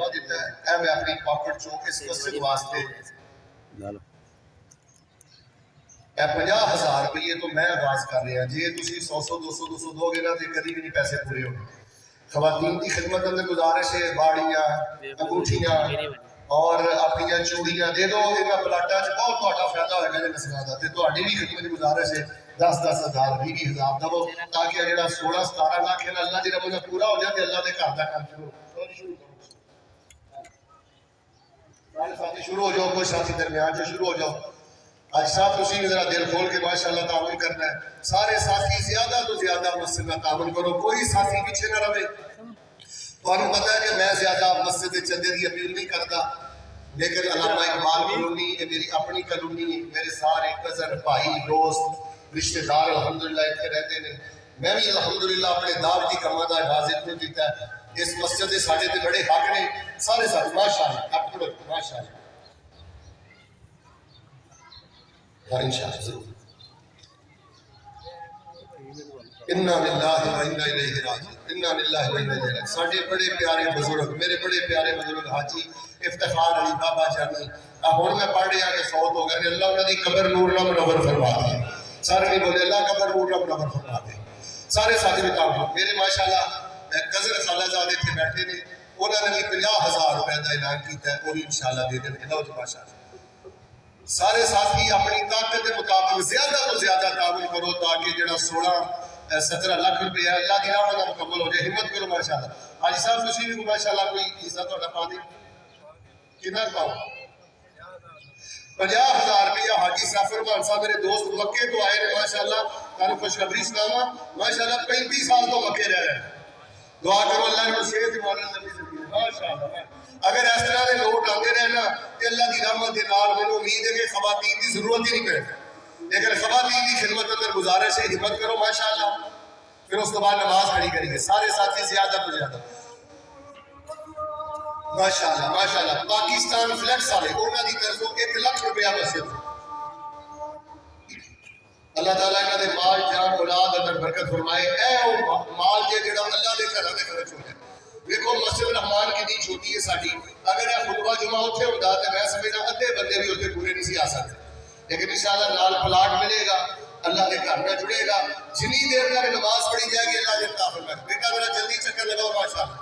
तोहफा दिता है, मैं अपनी पॉकेट चो इस मस्जिद वास्ते 50,000 रुपये तो मैं आगाज कर रहा। जे तुम 100 200 दोगे ना तो कभी भी नहीं पैसे पूरे होंगे। खवातीन की खिदमत अंदर गुजारिश है, बाड़ियाँ, अंगूठियाँ और अपनी चूड़ियाँ दे दो। इन्होंने प्लाटा बहुत फायदा होगा जो नस्लों का। तो भी खिदमत की गुजारिश है 10,000 20,000 दवो ताकि जो 16-17 लाख है अल्लाह की रब पूरा हो जाए। अल्लाह के घर का काम शुरू हो जाओ, कोई साथी दरमियान से शुरू हो जाओ। आज साहब तुम भी जरा दिल खोल के माशाअल्लाह तावन करना है। सारे साथी ज्यादा तो ज्यादा मस्जिद में तावन करो, कोई साथी पीछे ना रहे। तुहानू पता है कि मैं ज्यादा मस्जिद के चंदे की अपील नहीं करता, लेकिन अल्लामा इकबाल कॉलोनी मेरी अपनी कॉलोनी, मेरे सारे कजन भाई दोस्त रिश्तेदार अल्हम्दुलिल्लाह इतने रहते हैं। मैं भी अल्हम्दुलिल्लाह अपने दावती कमां दा हाजिर नहीं दिता। इस मस्जिद के साढ़े ते बड़े हक ने सारे साथी माशाअल्लाह अपने माशाअल्लाह इंशाअल्लाह जरूर। इन्ना लिल्लाहि व इन्ना इलैहि राजिऊन, इन्ना लिल्लाहि व इन्ना इलैहि राजिऊन। साडे बड़े प्यारे बुजुर्ग, मेरे बड़े प्यारे बुजुर्ग हाजी इफ्तिखार अली बाबा जानी हुण मैं पढ़ रहा कि फौत हो गए। अल्लाह उन्होंने कबर नूर ना मुनव्वर फरमा दे। सारे नहीं बोले अल्लाह कबर नूर ना मुनव्वर फरमा दे। सारे साथी बताओ मेरे माशाअल्लाह कजन खालाजाद इतने बैठे ने, उन्होंने भी 50,000 रुपए का ऐलान किया, वो भी इंशाअल्लाह दे देंगे। माशाअल्लाह सारे साथी अपनी ताकत के मुताबिक ज्यादा तो ज्यादा ताउन करो ताकि जो 16-17 लाख रुपया अल्लाह की राह में मुकम्मल हो जाए। हिम्मत करो माशाअल्लाह। हाजी साहब तुम भी माशाअल्लाह कोई हिस्सा तो पा दे कितना पाओ 50,000 रुपया। हाजी साफर खान साहब मेरे दोस्त मक्के तो आए हैं माशाअल्लाह, तुहानू खुशखबरी सुनावा माशाअल्लाह 35 साल तो मक्के रह रहे हैं। दुआ करो अल्लाह ने सेहत ईमान नबी से माशाअल्लाह। अगर इस तरह के लोग आते रहे ना तो अल्लाह की रहमत के नाल मैंने उम्मीद है कि खवातीन की जरूरत ही नहीं पड़ेगी। लेकिन खवातीन की खिदमत अंदर गुजारिश है, हिम्मत करो माशाअल्लाह। फिर उस तो बाद नमाज खड़ी करेंगे सारे साथी ज्यादा तो ज्यादा माशाअल्लाह माशाअल्लाह। पाकिस्तान फ्लैक्स वाले उन्होंने तरफों 1 लाख रुपया मस्जिद। अल्लाह ताला इन्होंने माल जान औलाद अंदर बरकत फरमाए। माल जो अल्लाह के घर में खर्च हो जाए। देखो मस्जिद रहमान कितनी छोटी है साड़ी। अगर यह खुतबा जुमा उत्थे होता तो मैं समझदा अद्धे बंदे भी उत्थे पूरे नहीं आ सकते। लेकिन इंशाअल्लाह नाल प्लाट मिलेगा, अल्लाह के घर में जुड़ेगा। जितनी देर तक नमाज पढ़ी जाएगी अल्लाह के काफिल में। बेटा मेरा जल्दी चक्कर लगाओ माशाअल्लाह।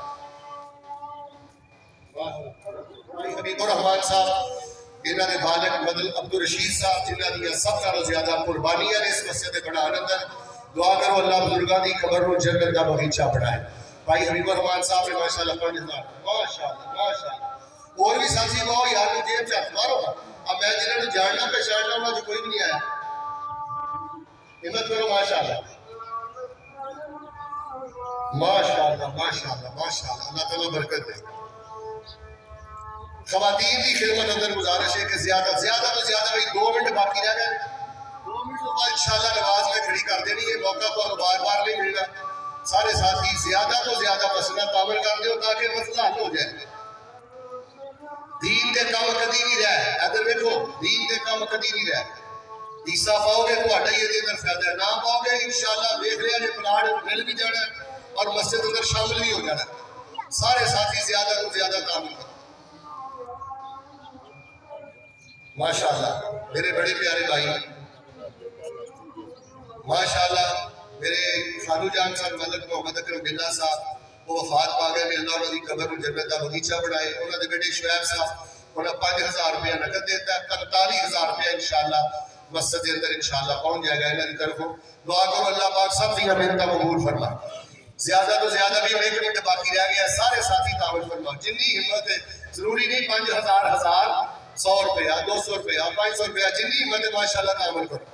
हबीबुर रहमान साहब इन्होंने बालक बदल अब्दुल रशीद साहब जिन्होंने सब नालों ज्यादा कुर्बानियां ने इस मस्जिद के बनाने अंदर। दुआ करो अल्लाह बुजुर्गों की कबर को जन्नत का बगीचा बनाए। भाई हबीबुर रहमान साहब ने माशाअल्लाह 5,000 माशाअल्लाह माशाअल्लाह। और भी साथी कहो यार जेब से हाथ मारो। अब मैं जिन्होंने जानना पहचानना उन्होंने कोई भी नहीं आया। हिम्मत करो माशाअल्लाह माशाअल्लाह माशाअल्लाह माशाअल्लाह। अल्लाह ताला बरकत दे। खवातीन की खिदमत अंदर गुजारिश है कि ज्यादा तो ज्यादा भाई 2 मिनट बाकी रह गए। 2 मिनट तो बाद इंशाअल्लाह नमाज में खड़ी कर देनी है। मौका तो बार बार नहीं मिलना। सारे साथी ज्यादा तो ज्यादा मसला तामिल कर दो ताकि मसला हल हो जाए। दीन के काम कदी नहीं रहा। इधर देखो दीन के काम कदी नहीं रहा। हिस्सा पाओगे तो ही ये फायदा, ना पाओगे इंशाअल्लाह देख लिया जो प्लाट मिल भी जाना और मस्जिद अंदर शामिल भी हो जाना। सारे साथी ज्यादा तो ज्यादा तामिल करो माशाअल्लाह। मेरे बड़े प्यारे भाई माशाअल्लाह मेरे खालू जान साहब मलक मोहम्मद अकरम बिल्ला साहब वो वफात पा गए। अल्लाह उन्होंने कबर को जन्नत का बगीचा बनाए। उन्होंने बेटे शुएब साहब उन्हें 5,000 रुपया नकद देता है। 45,000 रुपया इंशाअल्लाह मस्जिद के अंदर इंशाअल्लाह पहुंच जाएगा इन्होंने तरफों। दुआ करो अल्लाह पाक सब दी मेहनत कबूल फरमाए। ज्यादा तो ज्यादा भी 1 मिनट बाकी रह गया। सारे साथी तावल फरमाओ जितनी हिम्मत है। जरूरी नहीं 5,000 100 रुपया 200 रुपया 500 रुपया जितनी हिम्मत है माशाअल्लाह तावल करो।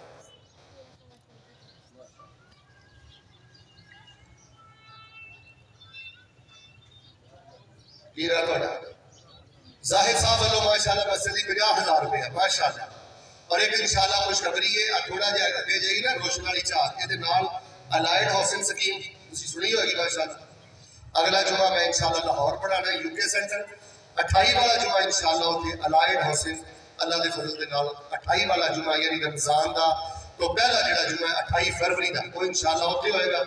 जाहिद साहब वालों माशाअल्लाह मस्जिद 50,000 रुपया माशाअल्लाह। और एक इंशाअल्लाह खुशखबरी है थोड़ा जिहा अगे जाएगी ना रोशन वाली चाह ये अलाइड हाउसिंग स्कीम तुसी सुनी होगी माशाअल्लाह। अगला जुमा मैं इंशाअल्लाह लाहौर पढ़ाना यूके सेंटर। 28 वाला जुमा इंशाअल्लाह उत्थे अलाइड हाउसिंग अल्लाह के फजल के नाल 28 वाला जुमा यानी रमजान का तो पहला जो जुमा है 28 फरवरी का वो इंशाअल्लाह उत्थे होएगा।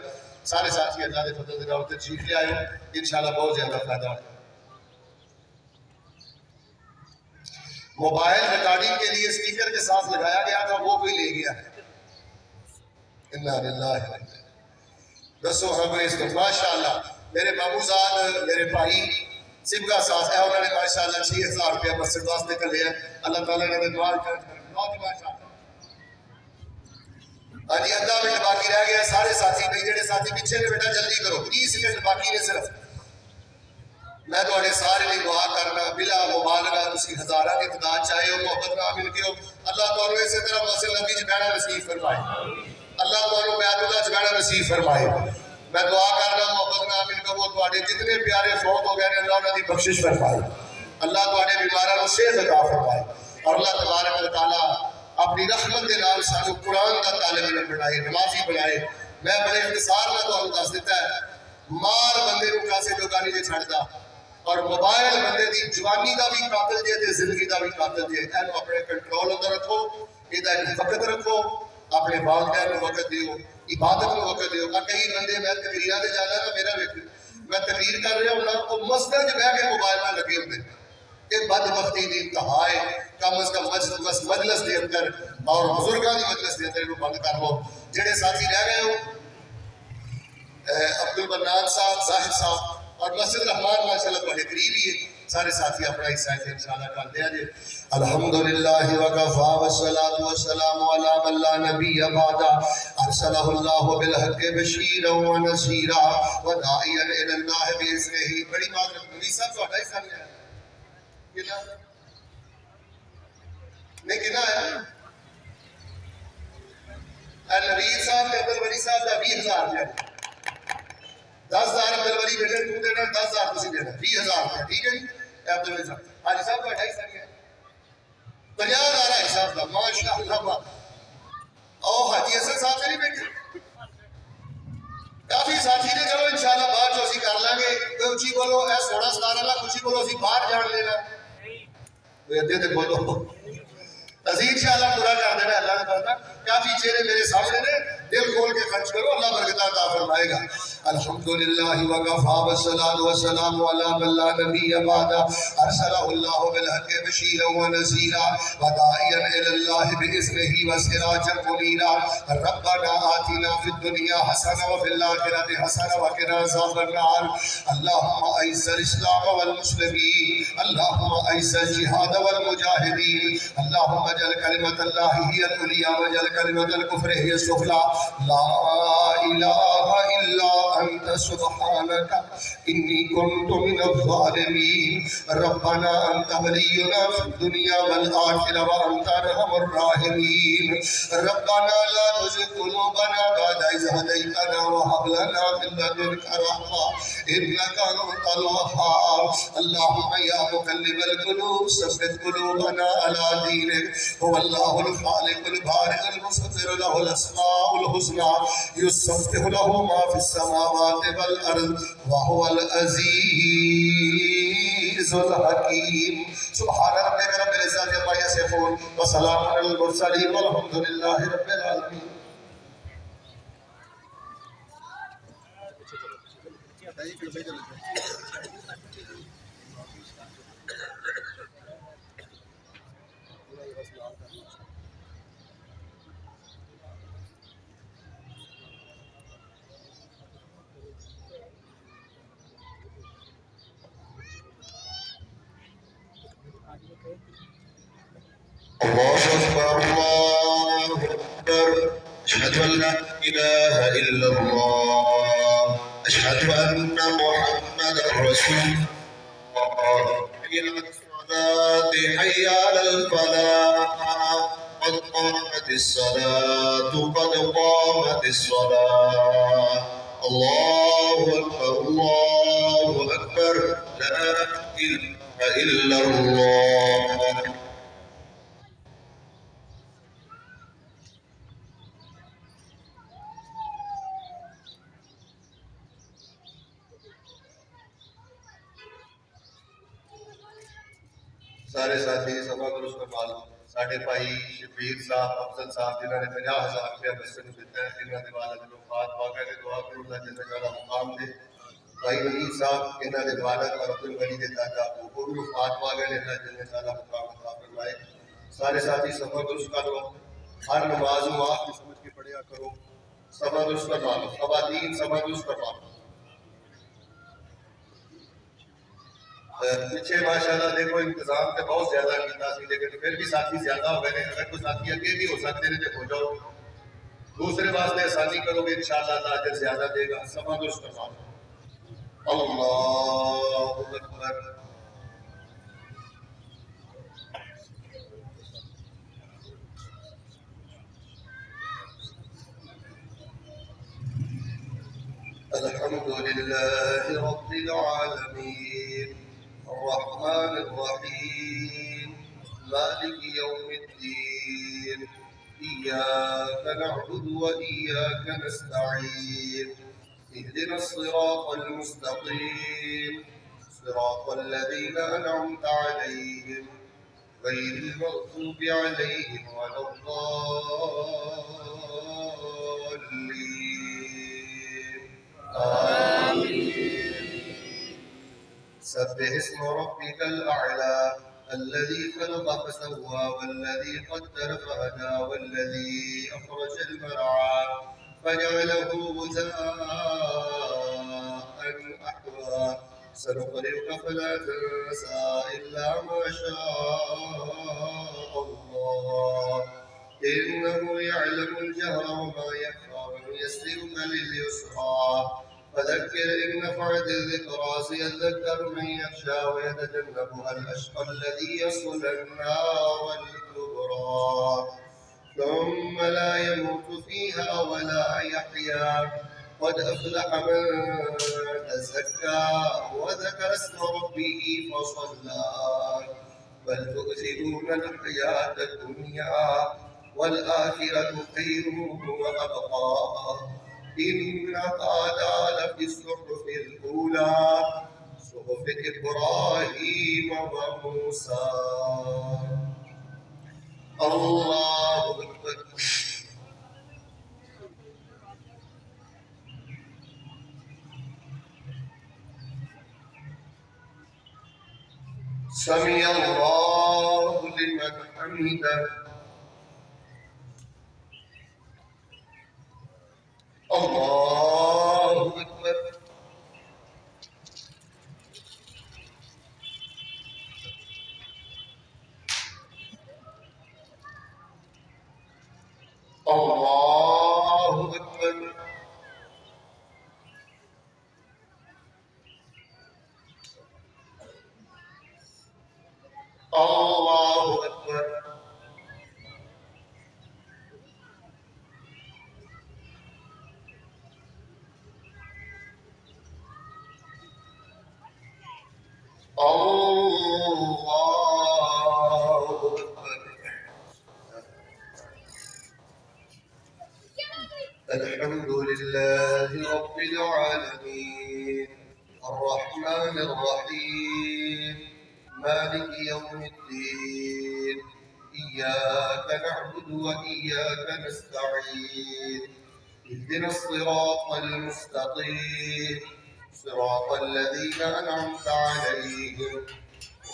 सारे साथी अल्लाह के फजल के नाल तशरीफ ले आयो इंशाअल्लाह बहुत ज्यादा फायदा होगा। मोबाइल रिकॉर्डिंग के लिए स्पीकर के साथ लगाया गया था, वो भी ले गया। इन्ना लिल्लाहि व इन्ना इलैहि। दसो हम इसको माशाअल्लाह मेरे बाबूजान मेरे भाई सिबगा साथ है, उन्होंने माशाअल्लाह 6000 रुपया मस्जिद वास्ते कर लिया। अल्लाह ताला ने दुआ कर माशाअल्लाह। अभी आधा मिनट बाकी रह गया। सारे साथी भाई जेडे साथी पीछे ने बेटा जल्दी करो, 30 सेकंड बाकी ने सिर्फ। मैं थोड़े सारे लिए दुआ करना बिला मुबालगा, तुसी हजारां की तादाद चाहे हो मोहब्बत ना मिल के हो। अल्लाह तुहानू इसी तरह मस्जिद नबी च बैठना नसीब फरमाए। अल्लाह तुहानू बैतुल्लाह च बैठना नसीब फरमाए। मैं दुआ करना मोहब्बत ना मिल के वो तुहाडे जितने प्यारे फौत हो गए ने अल्लाह उन्हां दी बख्शिश फरमाए। अल्लाह तुहाडे बीमारां नू सेहत अता फरमाए। और अल्लाह तबारक व तआला अपनी रहमत के नाल सानू कुरान का तालिब इल्म बनाए, नमाजी बनाए। मैं बड़े इख्तिसार में तुहानू दस दिता है, माल बंदे नू कासे जोगा नहीं छड्डदा और मोबाइल बंदे की जवानी का भी कातिल जे ते जिंदगी का भी कातिल जे। इहनू अपने कंट्रोल अंदर रखो, इहदा एक वक्त रखो, अपने वालिदैन नू वक्त दिओ, इबादत नू वक्त दिओ। कई बंदे मैं तकरीरां ते जाना ना, मेरा वेख मैं तकरीर कर रहा हूं ना, वो मस्जिद च बैठ के मोबाइल में लगे होंदे। ये बदबख्ती की इंतहा है। कम अज कम मजलिस के अंदर और बुजुर्गों की मजलिस के अंदर इन्हू बंद कर लो। जेडे साथी रह गए हो अब्दुल मन्नान साहब, जाहिद साहब और मस्जिद रहमान माशाअल्लाह तुहाडे करीब ही है। सारे साथी अपना हिस्सा है इंशाअल्लाह करते हैं जी। अल्हम्दुलिल्लाह व कफा व सलातु व सलामु अला मन ला नबिय्य बअदा अरसलहुल्लाहु बिल हक़्क़ि बशीरन व नज़ीरा व दाइयन इलल्लाह बिइज़्निही। बड़ी बात नबी साहब तुहाडा हिस्सा नहीं है कितना नहीं कितना आया नवीद साहब ते अब्दुल वली साहब का 20000 रुपया। 10,000 अब्दुल वली बेटे तू देना, 10,000 तुसी देना, 20,000 रुपया। ठीक है जी अब्दुल वली साहब। हाजी साहब का 2.5 साल है 50,000 है साहब का माशाअल्लाह। ओ हाजी हसन साहब से नहीं बैठे काफी साथी ने, चलो इंशाअल्लाह बाद जो ਅਸੀਂ कर लांगे। ऊंची बोलो ए 16-17 लाख ऊंची बोलो, ਅਸੀਂ बाहर जान लेना अद्धे ते बोलो अजीज इंशाअल्लाह पूरा कर देना। अल्लाह ने फरमाया काफी चेहरे मेरे सामने ने, दिल खोल के खर्च करो, अल्लाह बरकत अता फरमाएगा। अल्हम्दुलिल्लाह व कफा व सलातु व सलामु अला मन ला नबिय्य बअदा अरसलहुल्लाहु बिल हक़्क़ि बशीरन व नज़ीरा व दाइयन इलल्लाह बिइज़्निही व सिराजन मुनीरा। रब्बना आतिना फिद दुनिया हसना व फिल आखिरति हसना व क़िना अज़ाबन नार। अल्लाहुम्मा अइज़्ज़िल इस्लाम वल मुस्लिमीन, अल्लाहुम्मा अइज़्ज़िल जिहाद वल मुजाहिदीन, अल्लाहुम्मा जल कलिमतल्लाहि हियल उलिया व जल कलिमतल कुफ्रि हिय सुफला। ला इलाहा इल्ला अंत सुब्हानका इन्नी कुन्तु मिनज़ ज़ालिमीन। रब्बना अंत वलियुना फिद दुनिया वल आखिरह व अंत अरहमुर राहिमीन। रब्बना ला तुज़िग़ क़ुलूबना बअद इज़ हदैतना व हब लना मिन लदुनका रहमा इन्नका अंतल वह्हाब। अल्लाहुम्मा या मुक़ल्लिबल क़ुलूब सब्बित क़ुलूबना अला दीनिक। हुवल्लाहुल ख़ालिक़ुल बारिउल मुसव्विरु लहुल अस्माउल हुस्ना युसब्बिहु लहु मा फिस समावाति वल अर्ज़ व हुवल अज़ीज़ुल हकीम। सुब्हान रब्बिका रब्बिल इज़्ज़ति अम्मा यसिफून व सलामुन अलल मुरसलीन वल्हम्दुलिल्लाहि रब्बिल आलमीन। الله أكبر الله أكبر أشهد أن لا إله إلا الله أشهد أن محمدا رسول الله حي على الصلاة حي على الفلاح قد قامت الصلاة قد قامت الصلاة الله أكبر الله أكبر لا إله إلا الله. सारे साथी सभा को उसका माल साढ़े भाई शबीर साहब अफजल साहब जिन्होंने 50,000 रुपया मस्जिद को दिता है, जिन्होंने दिवाला दिलों बात वाक़े ने दुआ करो अल्लाह जल्ल जलाला मुकाम दे। भाई वली साहब इन्होंने वालद और अब्दुल वली के दादा वो भी फात वाक़े ने अल्लाह जल्ल जलाला मुकाम अता फरमाए। सारे साथी सफर दुरुस्त कर लो, हर नमाज को आपने समझ के पढ़िया करो, सफर दुरुस्त करवा लो, खवातीन सफर दुरुस्त करवा लो। पीछे माशाल्लाह देखो इंतजाम तो बहुत ज्यादा किया सी, लेकिन फिर भी साथी ज्यादा हो गए। अगर कोई साथी अगे भी हो सकते हैं तो हो जाओ, दूसरे वास्ते आसानी करोगे इंशाअल्लाह अल्लाह अजर ज्यादा देगा। सफर दुरुस्त करवा लो। अल्लाहु अकबर। अल्हम्दुलिल्लाहि रब्बिल आलमीन अर्रहमानिर रहीम मालिकि यौमिद्दीन इय्याका नअबुदु व इय्याका नस्तईन اهدنا الصراط المستقيم صراط الذين أنعمت عليهم غير المغضوب عليهم ولا الضالين آمين. سبح اسم ربك الأعلى الذي خلق فسوى والذي قدر فهدى والذي أخرج المرعى فجعله غثاء أحوى سنقرئك فلا تنسى إلا ما شاء الله إنه يعلم الجهر وما يخفى ونيسرك لليسرى فذكر إن نفعت الذكرى سيذكر من يخشى ويتجنبها الأشقى الذي يصلى النار الكبرى ثم لا يموت فيها ولا يحيا قد أفلح من تزكى وذكر اسم ربه فصلى بل تؤثرون الحياة الدنيا والآخرة خير وأبقى إن هذا لفي الصحف الأولى صحف إبراهيم وموسى. الله أكبر. سمع الله لمن حمده. الله أكبر. الله أكبر. الله أكبر. الله أكبر. الحمد لله رب العالمين الرحمن الرحيم مالك يوم الدين إياك نعبد وإياك نستعين اهدنا الصراط المستقيم صراط الذين أنعمت عليهم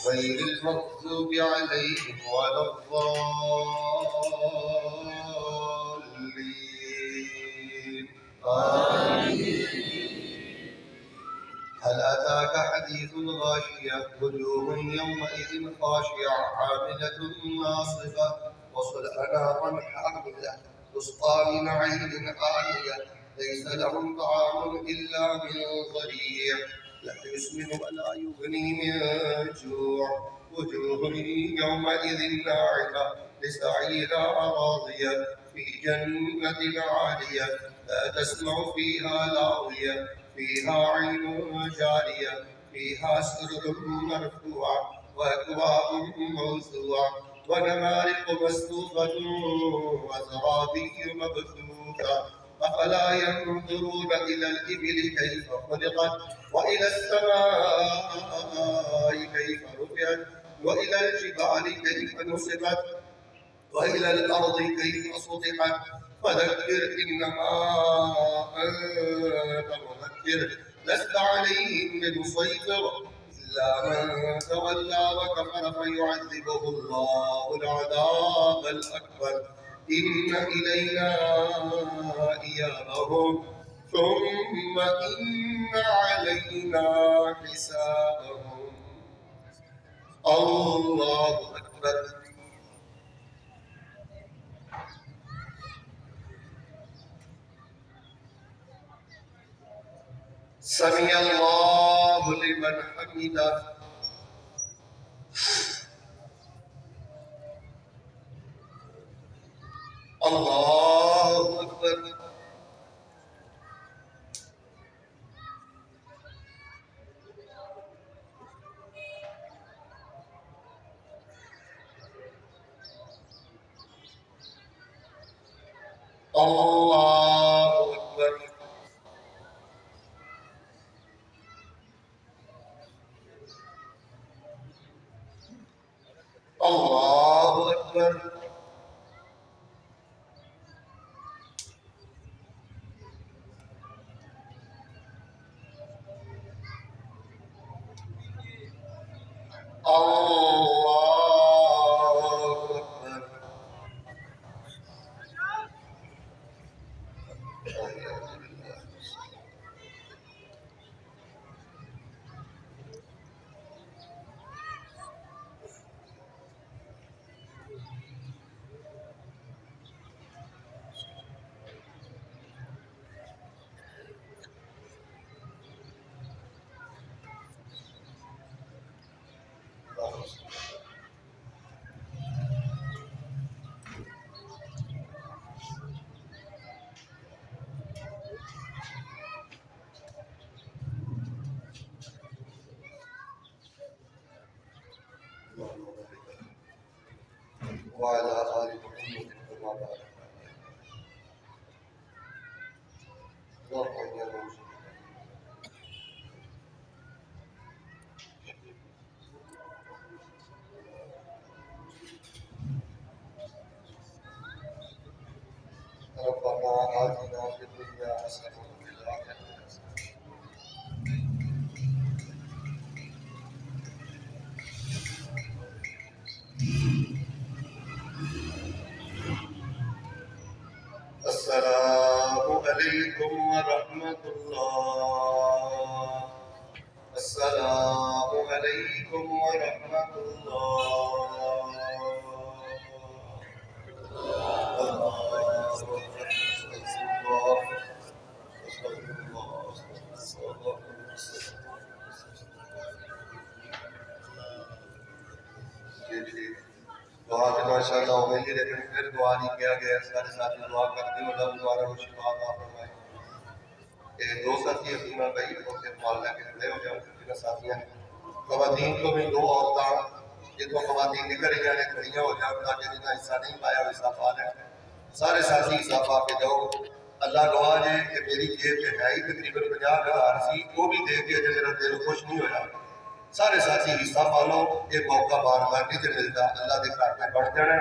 غير المغضوب عليهم ولا الضالين آمين. هل أتاك حديث الغاشية وجوه يومئذ خاشعة عاملة ناصبة وصلى نارا حامية تسقى من عين آنية ليس لهم طعام إلا من ضريع لا يسمن ولا يغني من جوع وجوه يومئذ ناعمة لسعيها راضية في جنة عالية لا تسمع فيها لاغية فيها عين جارية فيها سرر مرفوعة وأكواب موضوعة ونمارق مصفوفة وزرابي مبثوثة أفلا ينظرون إلى الإبل كيف خلقت وإلى السماء كيف رفعت وإلى الجبال كيف نصبت وإلى الأرض كيف سطحت فذكر إنما أنت مذكر لست عليهم بمسيطر إلا من تولى وكفر فيعذبه الله العذاب الأكبر إن إلينا إيابهم ثم إن علينا حسابهم. الله أكبر. سمع الله لمن حمده. الله أكبر. الله أكبر. الله أكبر. الله أكبر. وعلى آل محمد كما باركت اللهم إنا نعوذ ربنا آتنا في الدنيا حسنة وفي الآخرة حسنة. السلام عليكم ورحمة الله. السلام عليكم ورحمة الله. الله أكبر. أستغفر الله. أستغفر الله. जी दुआ तो माशाअल्लाह हो गई, लेकिन फिर दुआ नहीं किया गया। सारे साथी दुआ करते हो अल्लाह दोबारा को शिफा अता फरमाए। ये दो साथी अपना भाई और फिर माल लेके खड़े हो जाओ। जिन साथियों ने खवातीन को भी दो औरतां जिनको खवातीन निकल रही ने खड़ियां हो जाओ ताकि जिन्हें हिस्सा नहीं पाया हिस्सा पा लें। सारे साथी हिस्सा पा के जाओ। अल्लाह गवाह है कि मेरी जेब में है ही तकरीबन 50,000 सी, वो भी दे के अजे मेरा दिल खुश नहीं होया। सारे साथी हिस्सा पा लो। ये मौका बार बार नहीं मिलता। अल्लाह के घर में बढ़ जाना।